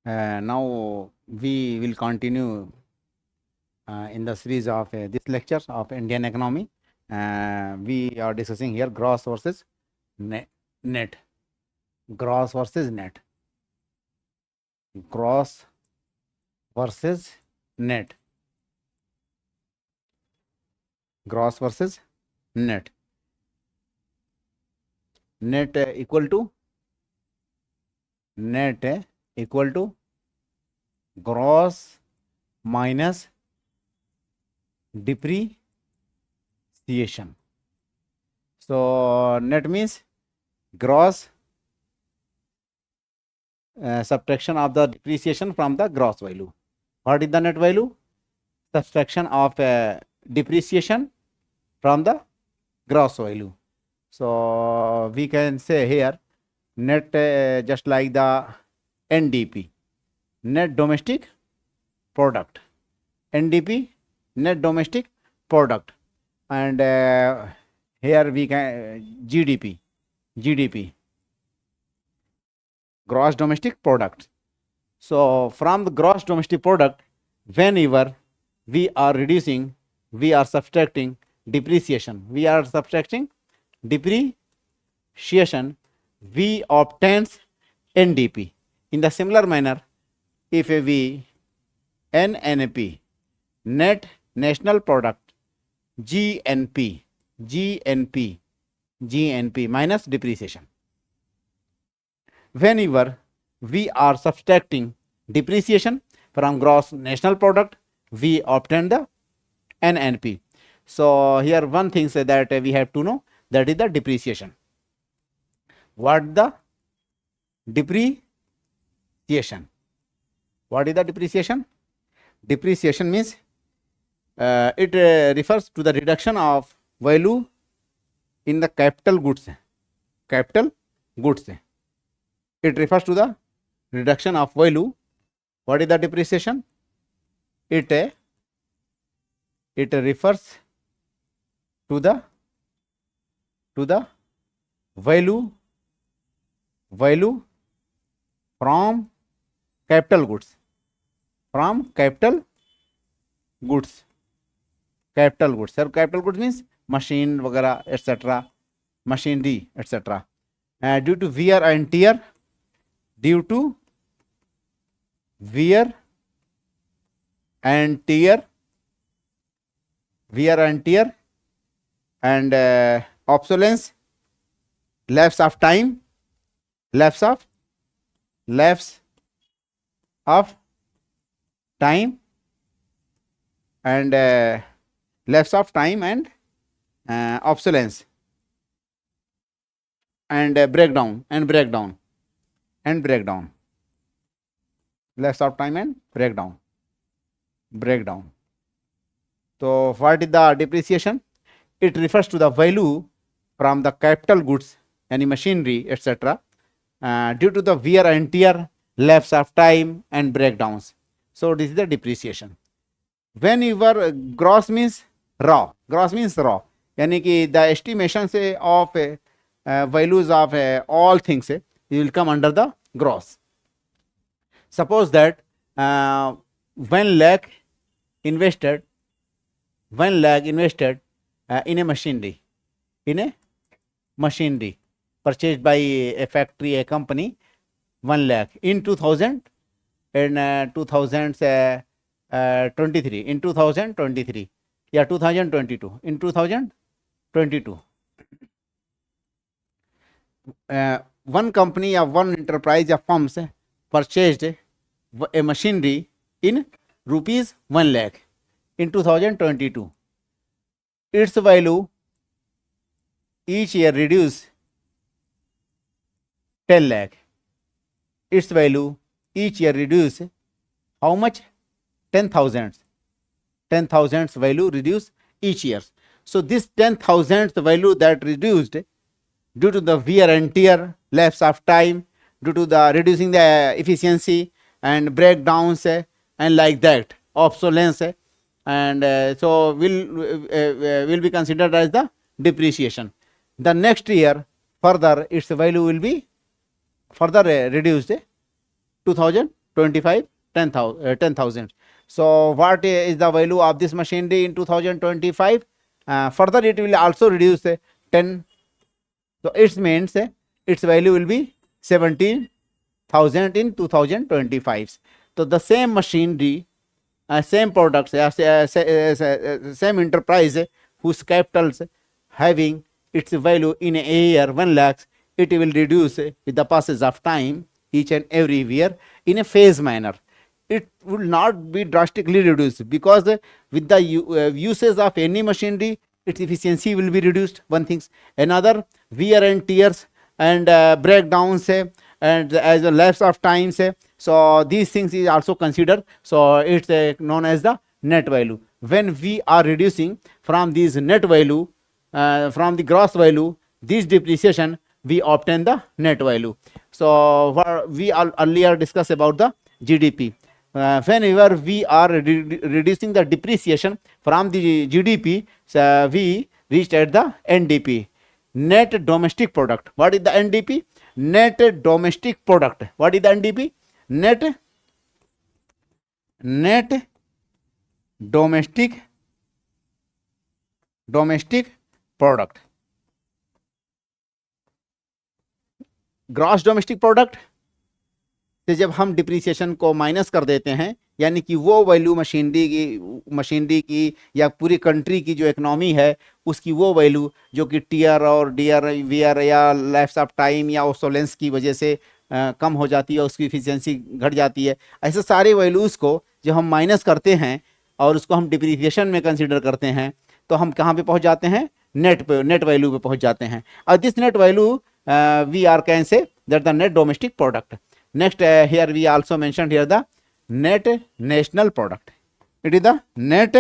Now we will continue in the series of this lecture of Indian economy. We are discussing here gross versus net. Gross versus net. Gross versus net. Gross versus net. Net equal to gross minus depreciation. So net means gross subtraction of the depreciation from the gross value. What is the net value? Subtraction of depreciation from the gross value. So we can say here net just like the NDP, net domestic product. NDP, net domestic product. And here we can GDP, gross domestic product. So from the gross domestic product, whenever we are reducing, we are subtracting depreciation. We obtains NDP. In the similar manner, if we NNP, net national product, GNP minus depreciation. Whenever we are subtracting depreciation from gross national product, we obtain the NNP. So here one thing say that we have to know, that is the depreciation. What the depreciation? What is the depreciation? Depreciation means it refers to the reduction of value in the capital goods. It refers to the reduction of value. What is the depreciation? It refers to the value from capital goods. Sir, capital goods means machine वगैरह etc. machinery etc. Due to wear and tear and obsolescence, lapse of time and obsolescence and breakdown. Lapse of time and breakdown. So what is the depreciation? It refers to the value from the capital goods, any machinery etc. Due to the wear and tear, lapse of time and breakdowns. So this is the depreciation. Whenever gross means raw, यानी कि the estimation से of values of all things you will come under the gross. Suppose that 1 lakh invested in a machinery purchased by a factory, a company, 1 lakh in 2023. In 2022. In 2022, one company or one enterprise or firms purchased a machinery in rupees 1 lakh in 2022. Its value each year reduced 10 lakh. Its value each year reduced how much? 10,000. 10,000 value reduced each year. So this 10,000 value that reduced due to the wear and tear, lapse of time, due to the reducing the efficiency and breakdowns and like that, obsolescence, and so will be considered as the depreciation. The next year further its value will be further reduced 2,000 25, 10,000. So what is the value of this machinery in 2025? Further it will also reduce 10. So it means its value will be 17,000 in 2025. So the same machinery, same products, same enterprise whose capitals having its value in a year 1 lakh, it will reduce with the passage of time each and every year in a phase manner. It will not be drastically reduced because with the usage of any machinery, its efficiency will be reduced. One thing, another wear and tears and breakdowns and as a lapse of time. So these things is also considered. So it's known as the net value. When we are reducing from these net value, from the gross value, this depreciation, we obtain the net value. So we earlier discussed about the GDP. Whenever we are reducing the depreciation from the GDP, we reached at the NDP, net domestic product. What is the NDP? Net domestic product. What is the NDP? Net domestic product. Gross domestic product से जब हम depreciation को minus कर देते हैं, यानी कि वो वैल्यू मशीनरी की या पूरी कंट्री की जो इकोनॉमी है उसकी वो वैल्यू जो कि टीयर और डीआर वीआर या लाइफ ऑफ टाइम या ओब्सोलेंस की वजह से कम हो जाती है, उसकी इफिशियंसी घट जाती है, ऐसे सारे वैल्यूज़ को जब हम माइनस करते हैं और उसको हम डिप्रिसिएशन में कंसिडर करते हैं तो हम कहाँ पे पहुँच जाते हैं? नेट वैल्यू पे पहुँच जाते हैं. और this net value we are can say that the net domestic product. Next here we also mentioned here the net national product. It is the net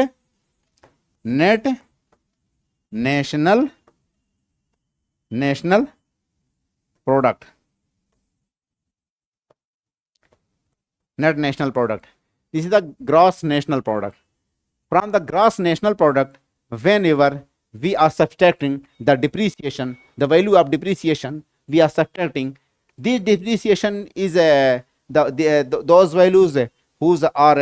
national product. Net national product. This is the gross national product. From the gross national product, whenever we are subtracting the depreciation, the value of depreciation, we are subtracting. This depreciation is those values whose are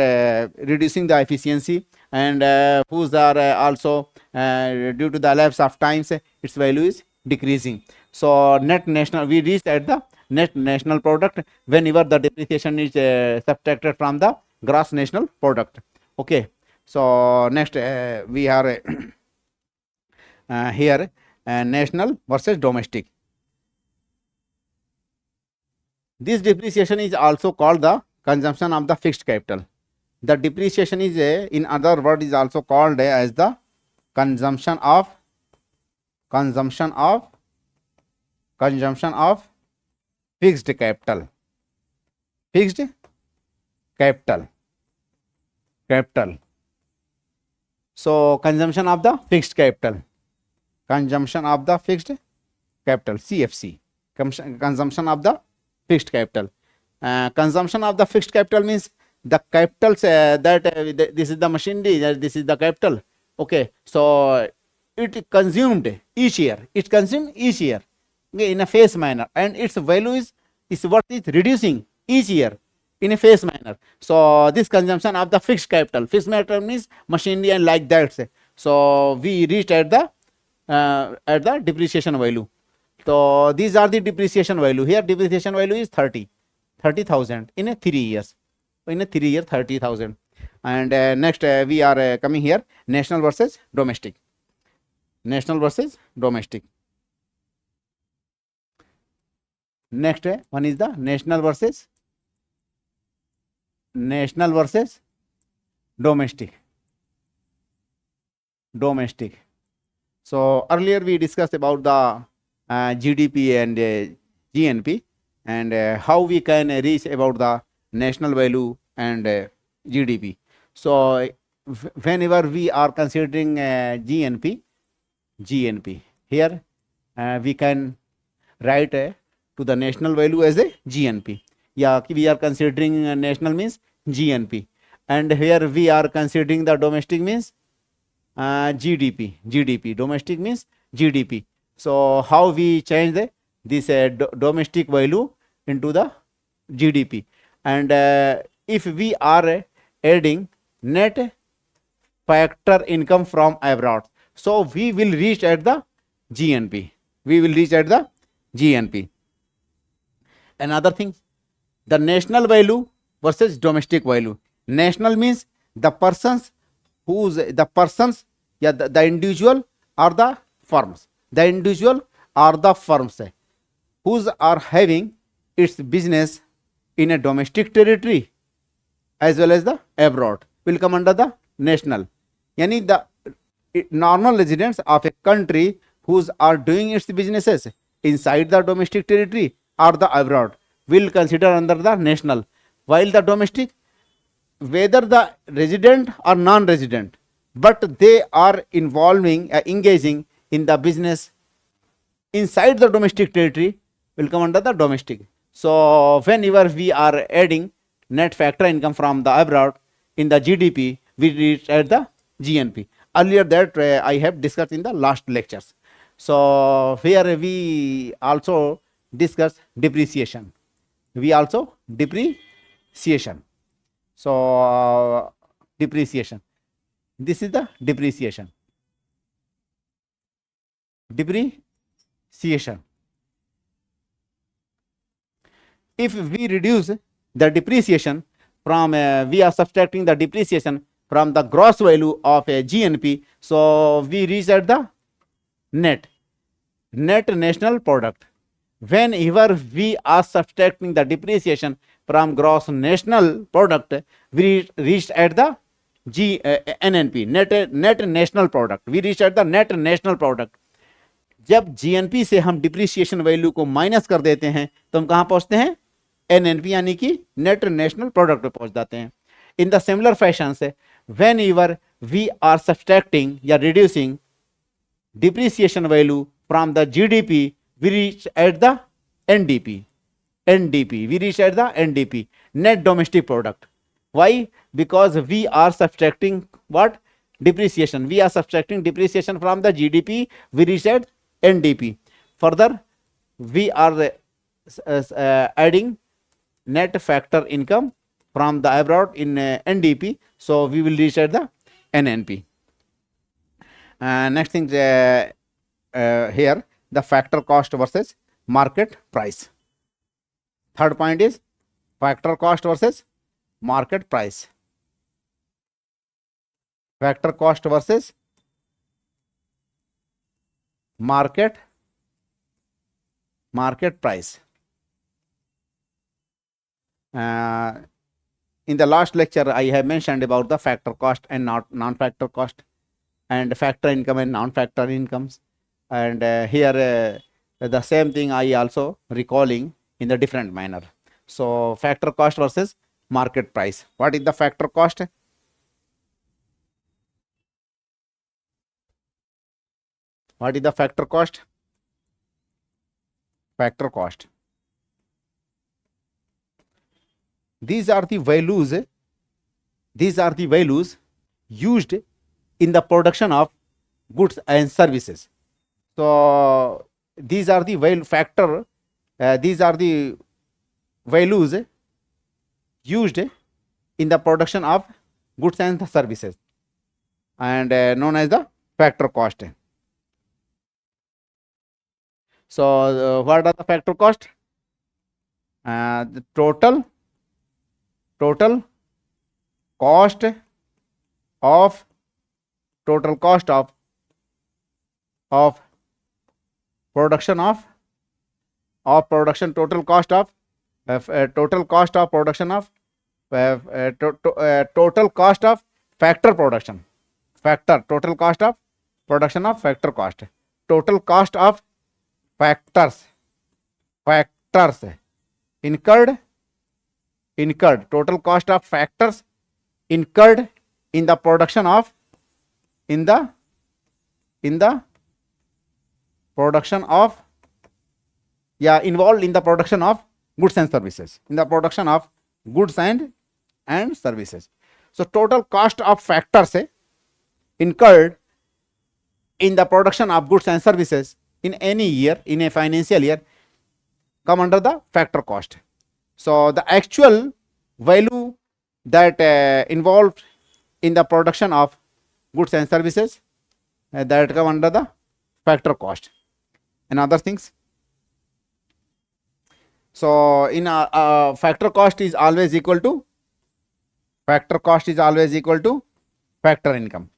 reducing the efficiency and whose are also due to the lapse of times, its value is decreasing. So net national, we reach at the net national product whenever the depreciation is subtracted from the gross national product. Okay. So next we are here national versus domestic. This depreciation is also called the consumption of the fixed capital. The depreciation is in other word is also called as the consumption of fixed capital. Fixed capital. So consumption of the fixed capital. Consumption of the fixed capital, CFC. Consumption of the fixed capital. Consumption of the fixed capital means the capitals this is the machinery, this is the capital. Okay, so it consumed each year. It consumed each year in a phase manner, and its value is what is reducing each year in a phase manner. So this consumption of the fixed capital means machinery and like that. So we reached at the depreciation value. So these are the depreciation value. Here depreciation value is 30,000 in a 3 years. In a 3 year 30,000. And next we are coming here national versus domestic. National versus domestic. Next one is the national versus domestic. So earlier we discussed about the GDP and GNP and how we can reach about the national value and GDP. So whenever we are considering GNP, here we can write to the national value as a GNP. Yeah, we are considering national means GNP, and here we are considering the domestic means GDP. Domestic means GDP. So how we change this domestic value into the GDP, and if we are adding net factor income from abroad, so we will reach at the GNP. We will reach at the GNP. Another thing, the national value versus domestic value. National means the persons yeah, the individual or the firms. The individual or the firms whose are having its business in a domestic territory as well as the abroad will come under the national. Yani the normal residents of a country whose are doing its businesses inside the domestic territory or the abroad will consider under the national, while the domestic, whether the resident or non-resident, but they are engaging in the business inside the domestic territory will come under the domestic. So whenever we are adding net factor income from the abroad in the GDP, we reach at the GNP. Earlier that I have discussed in the last lectures. So here we also discuss depreciation. We also depreciation. So depreciation. This is the depreciation. Depreciation. If we reduce the depreciation from we are subtracting the depreciation from the gross value of a GNP, so we reach at the net national product. Whenever we are subtracting the depreciation from gross national product, we reach at the NNP, net national product. We reach at the net national product. जब GNP से हम depreciation value को minus कर देते हैं तो हम कहां पहुंचते हैं? एनएनपी यानी कि नेट नेशनल प्रोडक्ट पे पहुंच जाते हैं. इन द सिमिलर फैशन से whenever we are subtracting या reducing depreciation value from the GDP, we reach at the NDP. We reach at the NDP, net domestic product. Why? Because we are subtracting what? Depreciation. We are subtracting depreciation from the GDP. We reach at NDP. Further, we are adding net factor income from the abroad in NDP. So we will reach at the NNP. Next thing here, the factor cost versus market price. Third point is factor cost versus market price. Factor cost versus market price. In the last lecture, I have mentioned about the factor cost and non-factor cost, and factor income and non-factor incomes. And here the same thing I also recalling in the different manner. So factor cost versus market price. What is the factor cost? What is the factor cost? Factor cost. These are the values. These are the values used in the production of goods and services. So these are the factor. These are the values used in the production of goods and services, and known as the factor cost. So what are the factor cost? The total cost of production of production, total cost of production of total cost of factor production, total cost of production of factor cost, total cost of factors incurred, total cost of factors incurred in the production of production of involved in the production of goods and services, and services. So total cost of factors incurred in the production of goods and services in any year, in a financial year, come under the factor cost. So the actual value that involved in the production of goods and services that come under the factor cost and other things. So in factor cost is always equal to factor income.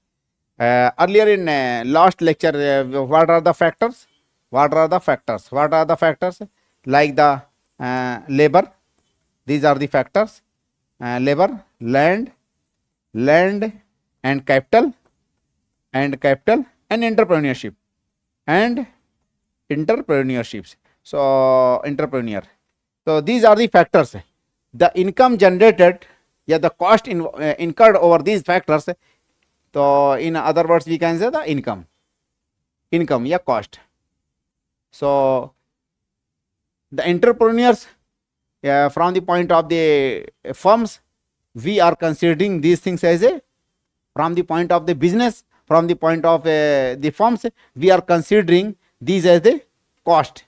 Earlier in last lecture, what are the factors? What are the factors? What are the factors? Like the labor, these are the factors. Labor, land and capital and entrepreneurship and entrepreneurships. So entrepreneur. So these are the factors. The income generated, yeah, the cost incurred over these factors. So in other words, we can say the income, yeah, cost. So the entrepreneurs, from the point of the firms, we are considering these things as a, from the point of the business, from the point of the firms, we are considering these as the cost,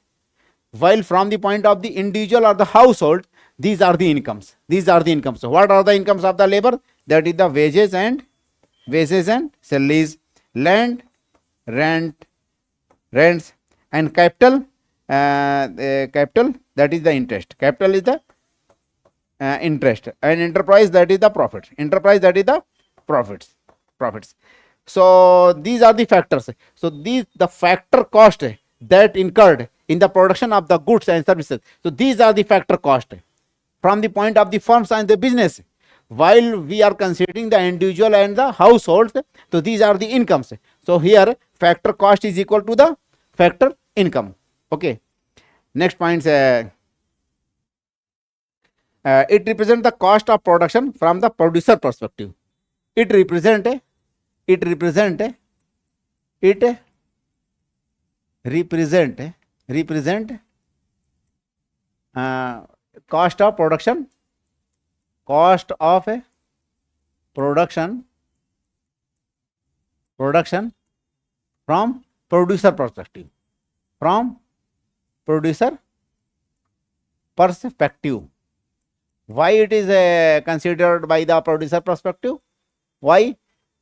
while from the point of the individual or the household, these are the incomes. So what are the incomes of the labor? That is the wages and salaries, land, rents, and capital. Capital, that is the interest. Capital is the interest, and enterprise, that is the profit. Profits. So these are the factors. So these the factor cost that incurred in the production of the goods and services. So these are the factor cost from the point of the firms and the business, while we are considering the individual and the households. So these are the incomes. So here factor cost is equal to the factor income. Okay. Next point, it represents the cost of production from the producer perspective. It represent cost of production from producer perspective. Why it is considered by the producer perspective? Why?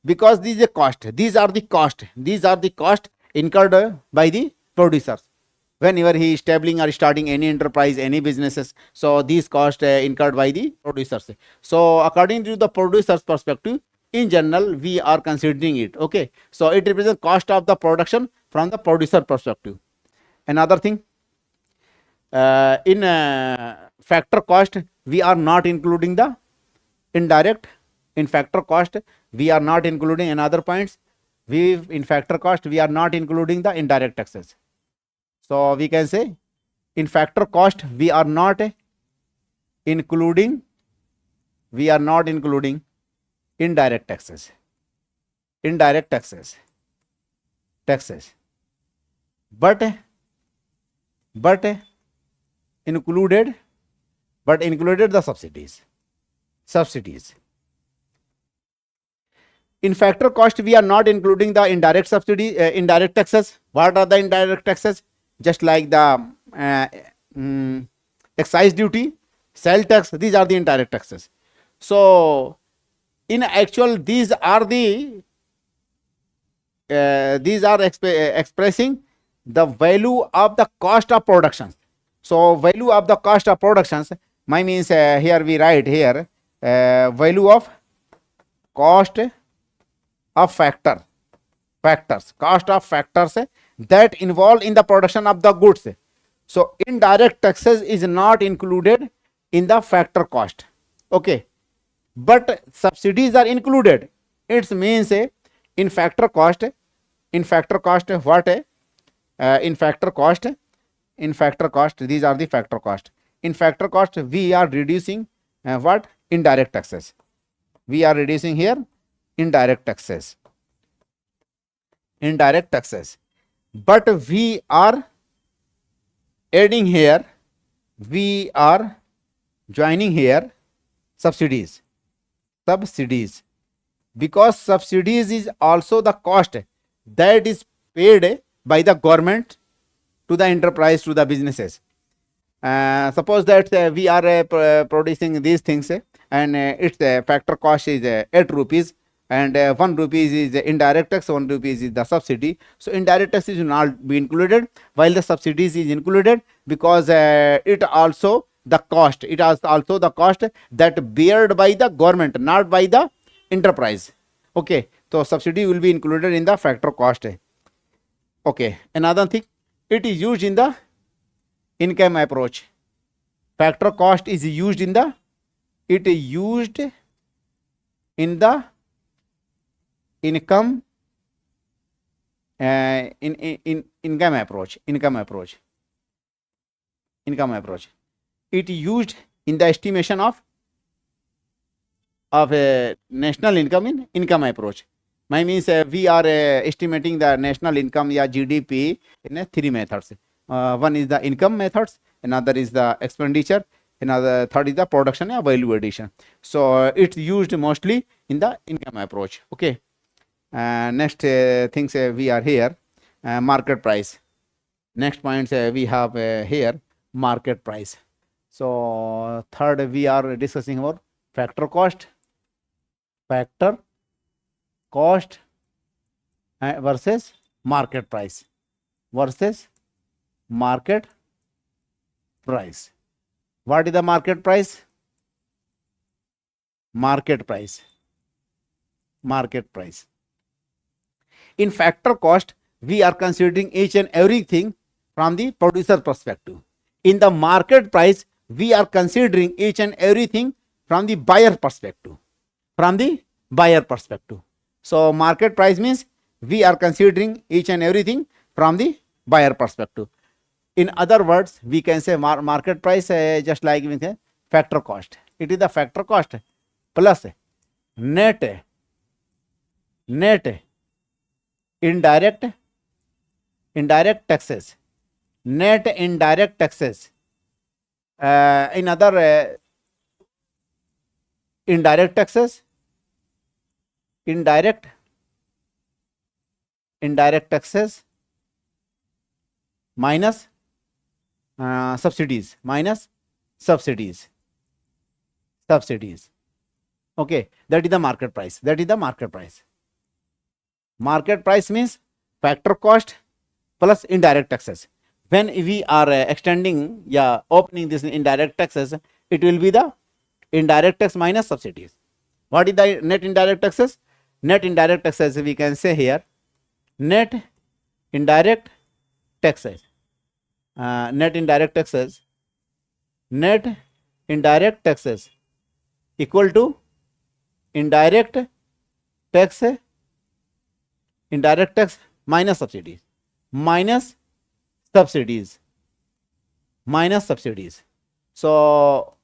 Because these are cost. These are the cost incurred by the producers whenever he is establishing or starting any enterprise, any businesses. So these costs incurred by the producers. So according to the producer's perspective, in general, we are considering it. Okay. So it represents cost of the production from the producer perspective. Another thing, in factor cost, we are not including the indirect. In factor cost, we are not including another points. In factor cost, we are not including the indirect taxes. So we can say in factor cost, we are not including indirect taxes. But included the subsidies. In factor cost, we are not including the indirect taxes. What are the indirect taxes? Just like the excise duty, sale tax, these are the indirect taxes. So in actual, these are expressing the value of the cost of production. So value of the cost of productions, my means here we write here value of cost of factors, cost of factors that involved in the production of the goods. So indirect taxes is not included in the factor cost. Okay, but subsidies are included. It means in factor cost what? In factor cost, these are the factor cost. In factor cost, we are reducing what? Indirect taxes. We are reducing here indirect taxes. But we are adding here, we are joining here subsidies, because subsidies is also the cost that is paid by the government to the enterprise, to the businesses. Suppose that we are producing these things and its factor cost is 8 rupees and 1 rupees is indirect tax, 1 rupees is the subsidy. So indirect tax is not be included while the subsidies is included, because it also the cost, it is also the cost that beared by the government, not by the enterprise. Okay, so subsidy will be included in the factor cost. Okay, another thing, it is used in the income approach. Factor cost is used in the, it is used in the income in income approach. It is used in the estimation of national income in income approach. My means we are estimating the national income या GDP in 3 methods. One is the income methods, another is the expenditure, another third is the production या value addition. So it's used mostly in the income approach. Okay. Next things we are here, market price. Next points we have here market price. So third we are discussing about factor cost versus market price market price. What is the market price? Market price. In factor cost, we are considering each and everything from the producer perspective. In the market price, we are considering each and everything from the buyer perspective. So market price means we are considering each and everything from the buyer perspective. In other words, we can say market price just like we say factor cost. It is the factor cost plus net indirect taxes. Net indirect taxes. In other indirect taxes, indirect minus subsidies. Okay, that is the market price. Market price means factor cost plus indirect taxes. When we are extending opening this indirect taxes, it will be the indirect tax minus subsidies. What is the net indirect taxes? Net indirect taxes we can say here net indirect taxes equal to indirect tax minus subsidies. So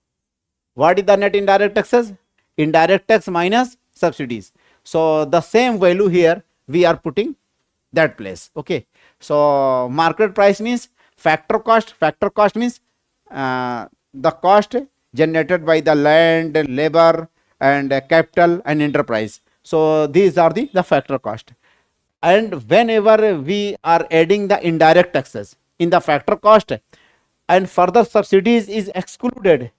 what is the net indirect taxes? Indirect tax minus subsidies. So the same value here we are putting that place. Okay, so market price means factor cost means the cost generated by the land, labor and capital and enterprise. So these are the factor cost. And whenever we are adding the indirect taxes in the factor cost and further subsidies is excluded,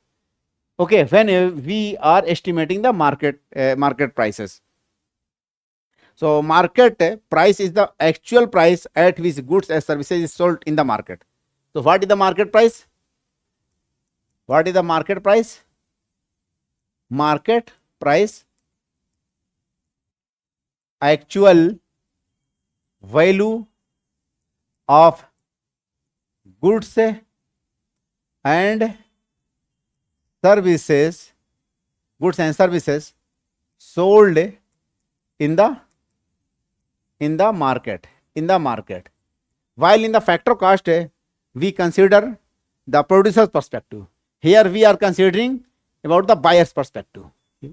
okay, when we are estimating the market prices. So market price is the actual price at which goods and services is sold in the market. So what is the market price? Market price, actual value of goods and services sold in the market. While in the factor cost we consider the producer's perspective. Here we are considering about the buyer's perspective.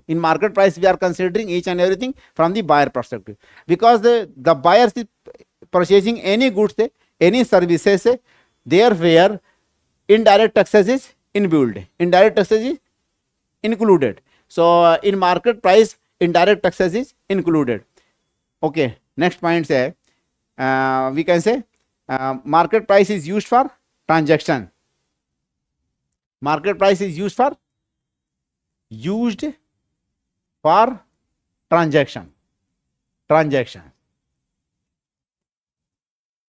In market price we are considering each and everything from the buyer perspective, because the buyers is purchasing any goods, any services there where indirect taxes is inbuilt, indirect taxes is included. So in market price indirect taxes is included. Okay, next point say we can say market price is used for transaction. Market price is used for transaction.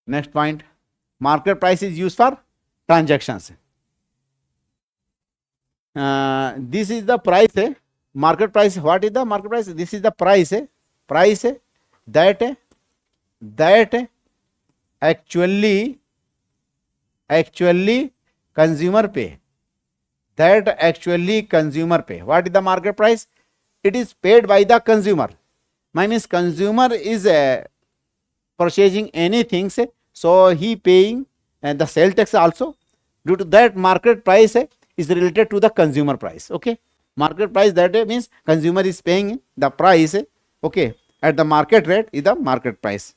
Next point, market price is used for transactions. This is the price. Market price. What is the market price? This is the price. Price that actually consumer pay. That actually consumer pay. What is the market price? It is paid by the consumer. My means consumer is purchasing anything, so he paying the sale tax also. Due to that, market price is related to the consumer price. Okay, market price, that means consumer is paying the price, okay, at the market rate is the market price.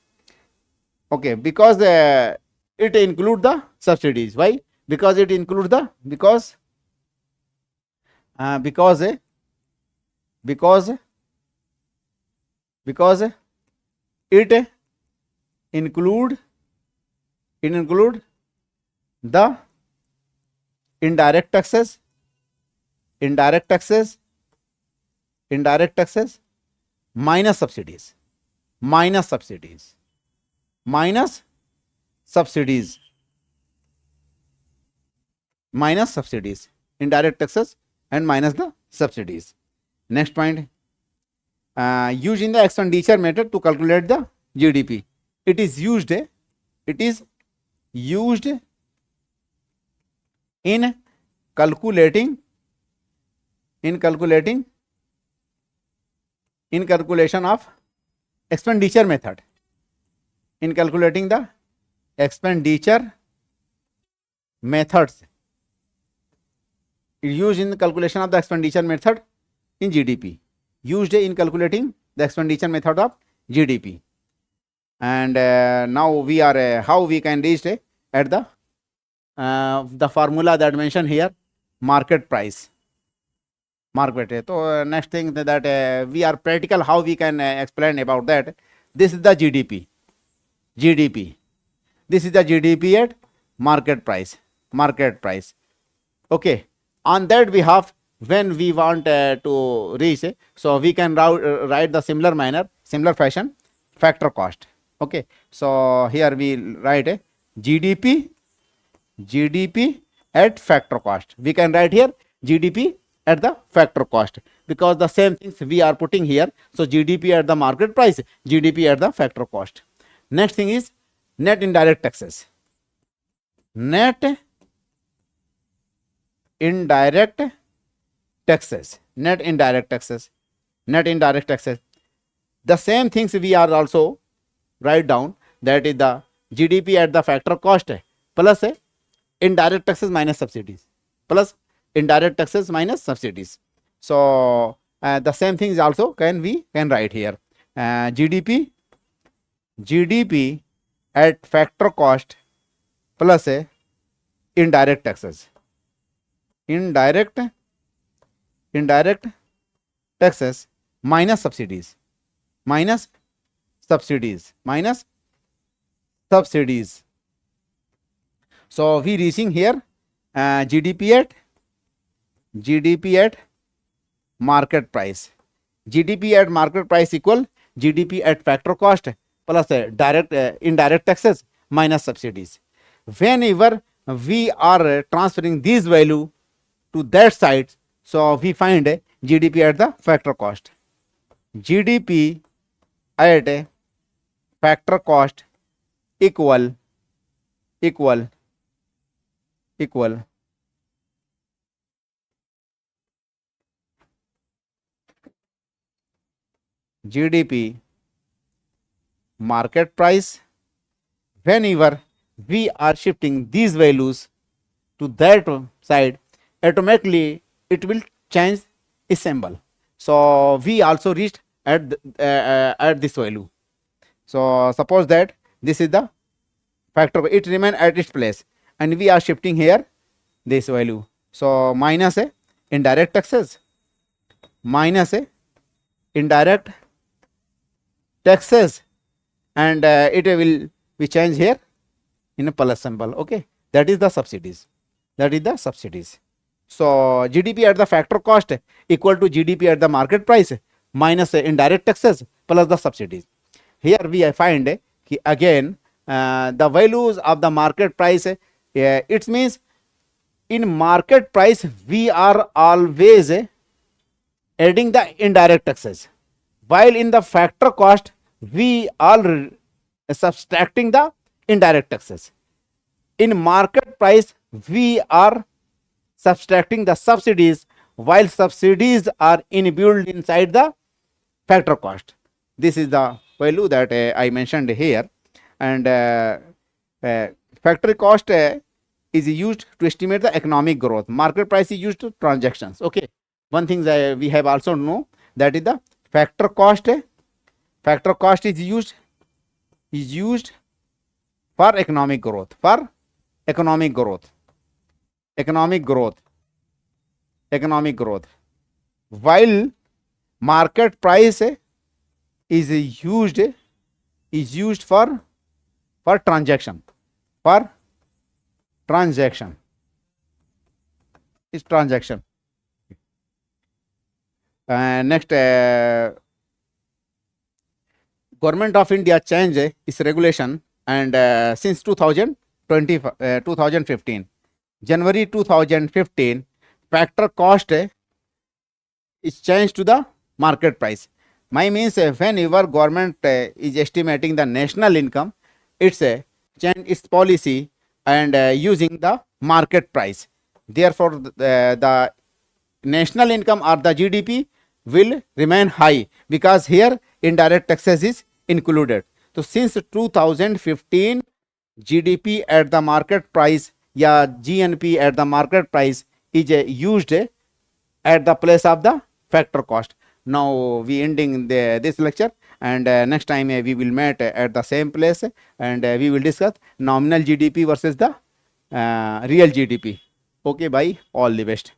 Okay, because it include the subsidies. Why? Because it include the because it include the indirect taxes minus subsidies. Indirect taxes and minus the subsidies. Next point, using the expenditure method to calculate the GDP. It is used in calculation of expenditure method. In calculating the expenditure methods, used in the calculation of the expenditure method in GDP. Used in calculating the expenditure method of GDP. And now we are how we can reach at the formula that mentioned here, market price. So next thing that we are practical, how we can explain about that. This is the GDP. This is the GDP at market price. Okay, on that behalf, when we want to reach, so we can write the similar fashion, factor cost. Okay, so here we write GDP at factor cost. We can write here GDP at the factor cost, because the same things we are putting here. So GDP at the market price, GDP at the factor cost. Next thing is net indirect taxes. Net indirect taxes. The same things we are also write down, that is the GDP at the factor cost plus indirect taxes minus subsidies. So the same things also we can write here. GDP at factor cost plus indirect taxes. Indirect taxes minus subsidies. So we reaching here GDP at market price. GDP at market price equal GDP at factor cost plus indirect taxes minus subsidies. Whenever we are transferring this value to that side, so we find GDP at the factor cost. GDP at factor cost equal GDP market price. Whenever we are shifting these values to that side, automatically it will change its symbol. So we also reached at this value. So suppose that this is the factor, it remain at its place, and we are shifting here this value. So minus indirect taxes, and it will be changed here in a plus symbol. Okay, that is the subsidies. So GDP at the factor cost equal to GDP at the market price minus indirect taxes plus the subsidies. Here we find again the values of the market price. It means in market price we are always adding the indirect taxes, while in the factor cost we are subtracting the indirect taxes. In market price we are subtracting the subsidies, while subsidies are inbuilt inside the factor cost. This is the value that I mentioned here. And factory cost is used to estimate the economic growth. Market price is used to transactions. Okay, one thing that we have also know, that is the factor cost. Factor cost is used for economic growth, economic growth, while market price is used for transaction, is transaction. Next, Government of India changed its regulation, and since 2015, January 2015, factor cost is changed to the market price. My means whenever government is estimating the national income, it's change its policy and using the market price. Therefore, the national income or the GDP will remain high, because here indirect taxes is included. So since 2015, GDP at the market price, या GNP at the market price is used at the place of the factor cost. Now we ending this lecture, and next time we will meet at the same place, and we will discuss nominal GDP versus the real GDP. Okay, bye, all the best.